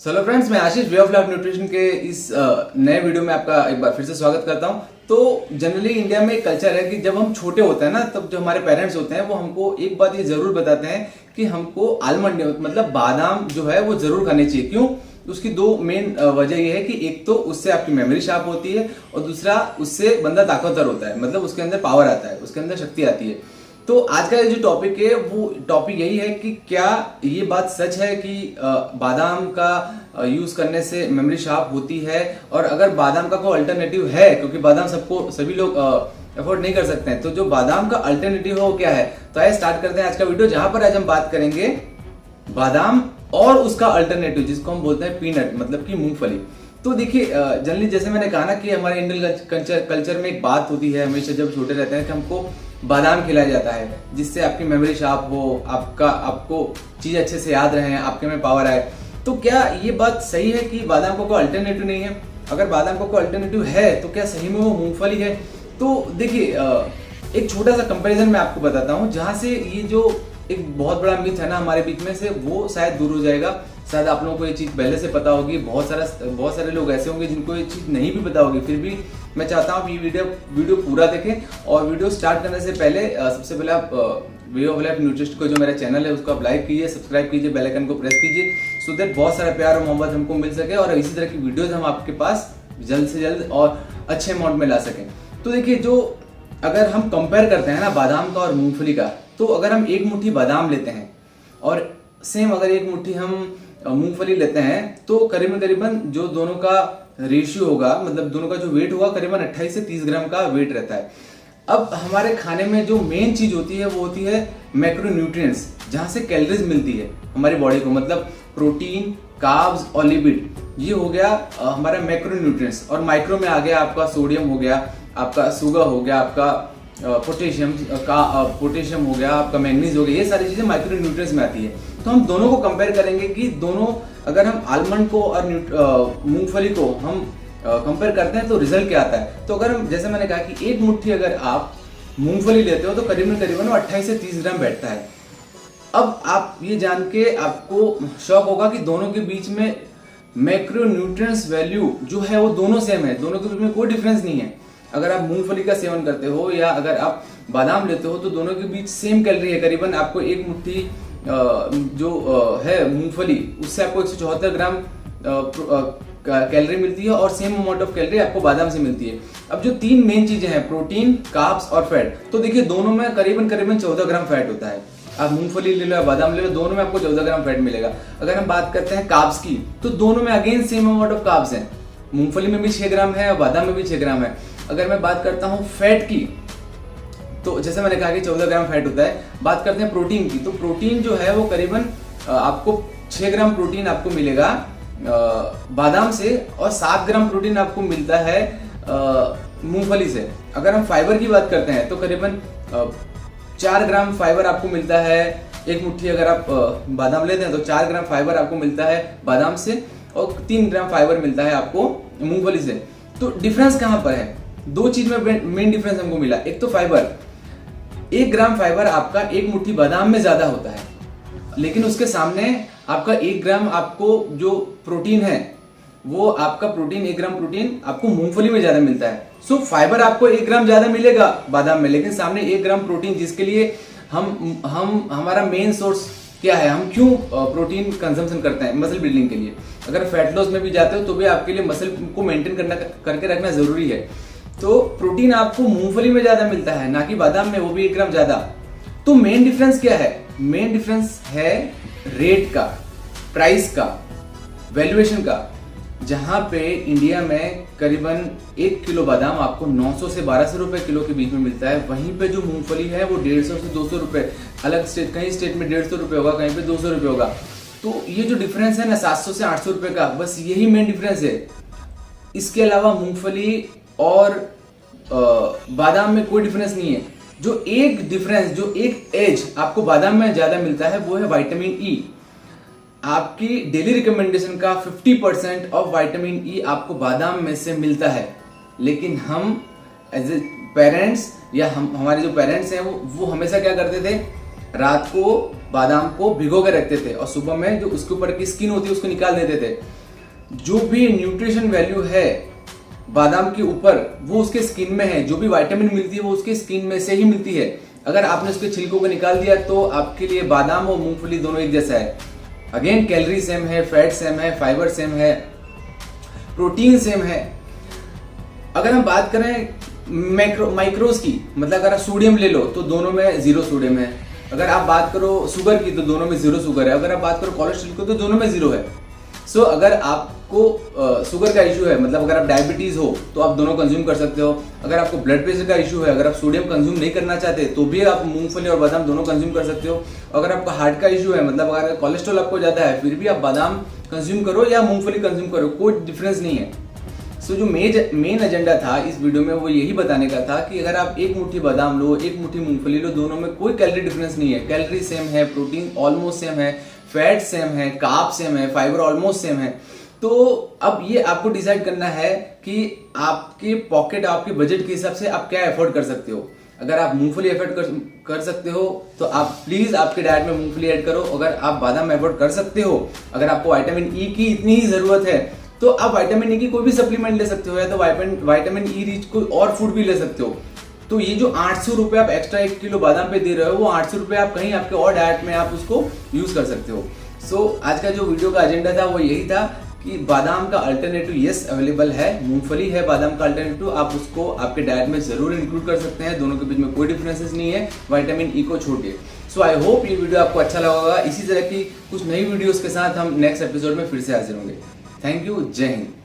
Hello friends, मैं आशीष way of life nutrition के इस नए वीडियो में आपका एक बार फिर से स्वागत करता हूं। तो जनरली इंडिया में एक कल्चर है कि जब हम छोटे होते हैं ना, तब जो हमारे पेरेंट्स होते हैं वो हमको एक बात ये जरूर बताते हैं कि हमको आलमंड मतलब बादाम जो है वो जरूर खाने चाहिए। क्यों? उसकी दो मेन वजह ये है कि एक तो उससे आपकी मेमोरी शार्प होती है और दूसरा उससे बंदा ताकतवर होता है, मतलब उसके अंदर पावर आता है, उसके अंदर शक्ति आती है। तो आज का जो टॉपिक है वो टॉपिक यही है कि क्या ये बात सच है कि बादाम का यूज करने से मेमोरी शार्प होती है, और अगर बादाम का कोई अल्टरनेटिव है, क्योंकि बादाम सभी लोग अफोर्ड नहीं कर सकते हैं, तो जो बादाम का अल्टरनेटिव है वो क्या है। तो आइए स्टार्ट करते हैं आज का वीडियो, जहां पर आज हम बात करेंगे बादाम और उसका अल्टरनेटिव जिसको हम बोलते हैं पीनट, मतलब कि मूंगफली। तो देखिए, जनरली जैसे मैंने कहा ना कि हमारे इंडियन कल्चर में एक बात होती है हमेशा जब छोटे रहते हैं कि हमको बादाम खिलाया जाता है जिससे आपकी मेमोरी शार्प हो, आपको चीज अच्छे से याद रहे, आपके में पावर आए। तो क्या ये बात सही है कि बादाम को कोई अल्टरनेटिव नहीं है? अगर बादाम को कोई अल्टरनेटिव है तो क्या सही में वो मूंगफली है? तो देखिए, एक छोटा सा कंपैरिजन मैं आपको बताता हूँ, जहां से ये जो एक बहुत बड़ा मिथ है ना हमारे बीच में से, वो शायद दूर हो जाएगा। शायद आप लोगों को ये चीज पहले से पता होगी, बहुत सारे लोग ऐसे होंगे जिनको ये चीज नहीं भी पता होगी। फिर भी मैं चाहता हूँ ये वीडियो पूरा देखें, और वीडियो स्टार्ट करने से पहले सबसे पहले आप वे ऑफ लाइफ न्यूट्रिशन को जो मेरा चैनल है उसको आप लाइक कीजिए, सब्सक्राइब कीजिए, बेल आइकन को प्रेस कीजिए, सो दैट बहुत सारा प्यार और मोहब्बत हमको मिल सके और इसी तरह की वीडियोज हम आपके पास जल्द से जल्द और अच्छे अमाउंट में ला सकें। तो देखिए, जो अगर हम कंपेयर करते हैं ना बादाम का और मूंगफली का, तो अगर हम एक मुट्ठी बादाम लेते हैं और सेम अगर एक मुट्ठी हम मूंगफली लेते हैं, तो करीबन जो दोनों का रेशियो होगा, मतलब दोनों का जो वेट होगा, करीबन 28 से 30 ग्राम का वेट रहता है। अब हमारे खाने में जो मेन चीज होती है वो होती है मैक्रोन्यूट्रिएंट्स, जहां से कैलोरीज मिलती है हमारी बॉडी को, मतलब प्रोटीन, कार्ब्स और लिपिड। ये हो गया हमारा मैक्रोन्यूट्रिएंट्स। और माइक्रो में आ गया आपका सोडियम हो गया, आपका शुगर हो गया, आपका पोटेशियम हो गया, आपका मैग्नीज हो गया। ये सारी चीजें माइक्रोन्यूट्रिएंट्स में आती है। तो हम दोनों को कंपेयर करेंगे कि दोनों, अगर हम आलमंड को और मूंगफली को हम कंपेयर करते हैं तो रिजल्ट क्या आता है। तो अगर हम, जैसे मैंने कहा कि एक मुट्ठी अगर आप मूंगफली लेते हो तो करीबन 28 से 30 ग्राम बैठता है। अब आप ये जान के आपको शौक होगा कि दोनों के बीच में मैक्रोन्यूट्रिएंट्स वैल्यू जो है वो दोनों सेम है, दोनों के बीच में कोई डिफरेंस नहीं है। अगर आप मूंगफली का सेवन करते हो या अगर आप बादाम लेते हो तो दोनों के बीच सेम कैलोरी है। करीबन आपको एक मुट्ठी जो है मूंगफली, उससे आपको 174 ग्राम कैलोरी मिलती है, और सेम अमाउंट ऑफ कैलोरी आपको बादाम से मिलती है। अब जो तीन मेन चीजें हैं, प्रोटीन, कार्ब्स और फैट, तो देखिए दोनों में करीबन 14 ग्राम फैट होता है। आप मूंगफली ले लो या बादाम ले लो, दोनों में आपको 14 ग्राम फैट मिलेगा। अगर हम बात करते हैं कार्ब्स की, तो दोनों में again same amount of carbs है। मूंगफली में भी 6 ग्राम है और बादाम में भी 6 ग्राम है। अगर मैं बात करता हूँ फैट की, तो जैसे मैंने कहा कि 14 ग्राम फैट होता है। बात करते हैं प्रोटीन की, तो प्रोटीन जो है वो करीबन आपको 6 ग्राम प्रोटीन आपको मिलेगा बादाम से, और 7 ग्राम प्रोटीन आपको मिलता है मूंगफली से। अगर हम फाइबर की बात करते हैं तो करीबन 4 ग्राम फाइबर आपको मिलता है एक मुट्ठी। अगर आप बादाम लेते हैं तो 4 ग्राम फाइबर आपको मिलता है बादाम से, और 3 ग्राम फाइबर मिलता है आपको मूंगफली से। तो डिफरेंस कहां पर है? दो चीज में मेन डिफरेंस हमको मिला। एक तो फाइबर, 1 ग्राम फाइबर आपका एक मुट्ठी बादाम में ज्यादा होता है, लेकिन उसके सामने आपका 1 ग्राम आपको जो प्रोटीन है, वो आपका प्रोटीन 1 ग्राम प्रोटीन आपको मूंगफली में ज्यादा मिलता है। सो फाइबर आपको 1 ग्राम ज्यादा मिलेगा बादाम में, लेकिन सामने 1 ग्राम प्रोटीन, जिसके लिए हम हमारा मेन सोर्स क्या है, हम क्यों प्रोटीन कंजम्पशन करते हैं? मसल बिल्डिंग के लिए। अगर फैट लॉस में भी जाते हो तो भी आपके लिए मसल को मेंटेन करके रखना जरूरी है। तो प्रोटीन आपको मूंगफली में ज्यादा मिलता है, ना कि बादाम में, वो भी 1 ग्राम ज्यादा। तो मेन डिफरेंस क्या है? मेन डिफरेंस है रेट का, प्राइस का, वैल्यूएशन का। जहां पे इंडिया में करीबन 1 किलो बादाम आपको 900 से 1200 रुपए किलो के बीच में मिलता है, वहीं पे जो मूंगफली है वो 150 से 200 रुपए। अलग स्टेट, कहीं स्टेट में 150 रुपए होगा, कहीं पे 200 रुपए होगा। तो ये जो डिफरेंस है ना 700 से 800 रुपए का, बस यही मेन डिफरेंस है। इसके अलावा मूंगफली और बादाम में कोई डिफरेंस नहीं है। जो एक डिफरेंस, जो एक एज आपको बादाम में ज्यादा मिलता है वो है विटामिन ई। आपकी डेली रिकमेंडेशन का 50% ऑफ विटामिन ई आपको बादाम में से मिलता है। लेकिन हम एज ए पेरेंट्स, या हमारे जो पेरेंट्स हैं वो हमेशा क्या करते थे, रात को बादाम को भिगो के रखते थे और सुबह में जो उसके ऊपर की स्किन होती है उसको निकाल देते थे। जो भी न्यूट्रिशन वैल्यू है बादाम के ऊपर वो उसके स्किन में है, जो भी विटामिन मिलती है वो उसके स्किन में से ही मिलती है। अगर आपने उसके छिलकों को निकाल दिया तो आपके लिए बादाम और मूंगफली दोनों एक जैसा है। अगेन कैलोरी सेम है, फैट सेम है, फाइबर सेम है, प्रोटीन सेम है। अगर हम बात करें माइक्रोज की, मतलब अगर आप सोडियम ले लो तो दोनों में 0 सोडियम है। अगर आप बात करो शुगर की तो दोनों में 0 शुगर है। अगर आप बात करो कोलेस्ट्रॉल की तो दोनों में 0 है। सो अगर आपको शुगर का इशू है, मतलब अगर आप डायबिटीज हो तो आप दोनों कंज्यूम कर सकते हो। अगर आपको ब्लड प्रेशर का इशू है, अगर आप सोडियम कंज्यूम नहीं करना चाहते तो भी आप मूंगफली और बादाम दोनों कंज्यूम कर सकते हो। अगर आपको हार्ट का इशू है, मतलब अगर कोलेस्ट्रॉल आपको ज्यादा है, फिर भी आप बादाम कंज्यूम करो या मूंगफली कंज्यूम करो, कोई डिफरेंस नहीं है। सो जो मेन एजेंडा था इस वीडियो में वो यही बताने का था कि अगर आप एक मुट्ठी बादाम लो, एक मुट्ठी मूंगफली लो, दोनों में कोई कैलोरी डिफरेंस नहीं है। कैलोरी सेम है, प्रोटीन ऑलमोस्ट सेम है, फैट सेम है, कार्ब सेम है, फाइबर ऑलमोस्ट सेम है। तो अब ये आपको डिसाइड करना है कि आपके पॉकेट, आपके बजट के हिसाब से आप क्या एफोर्ड कर सकते हो। अगर आप मूंगफली एफोर्ड कर सकते हो तो आप प्लीज आपके डाइट में मूंगफली ऐड करो। अगर आप बादाम एफोर्ड कर सकते हो, अगर आपको विटामिन ई की इतनी ही जरूरत है तो आप विटामिन ई की कोई भी सप्लीमेंट ले सकते हो, या तो विटामिन ई रिच कोई और फूड भी ले सकते हो। तो ये जो 800 रुपए आप एक्स्ट्रा 1 किलो बादाम पे दे रहे हो, वो 800 रुपए आप कहीं आपके और डाइट में आप उसको यूज कर सकते हो। सो आज का जो वीडियो का एजेंडा था वो यही था कि बादाम का अल्टरनेटिव यस अवेलेबल है, मूंगफली है बादाम का अल्टरनेटिव, आप उसको आपके डाइट में जरूर इंक्लूड कर सकते हैं। दोनों के बीच में कोई डिफरेंसेस नहीं है विटामिन ई को छोड़ के। सो आई होप ये वीडियो आपको अच्छा लगा होगा। इसी तरह की कुछ नई वीडियोस के साथ हम नेक्स्ट एपिसोड में फिर से हाजिर होंगे। थैंक यू, जय हिंद।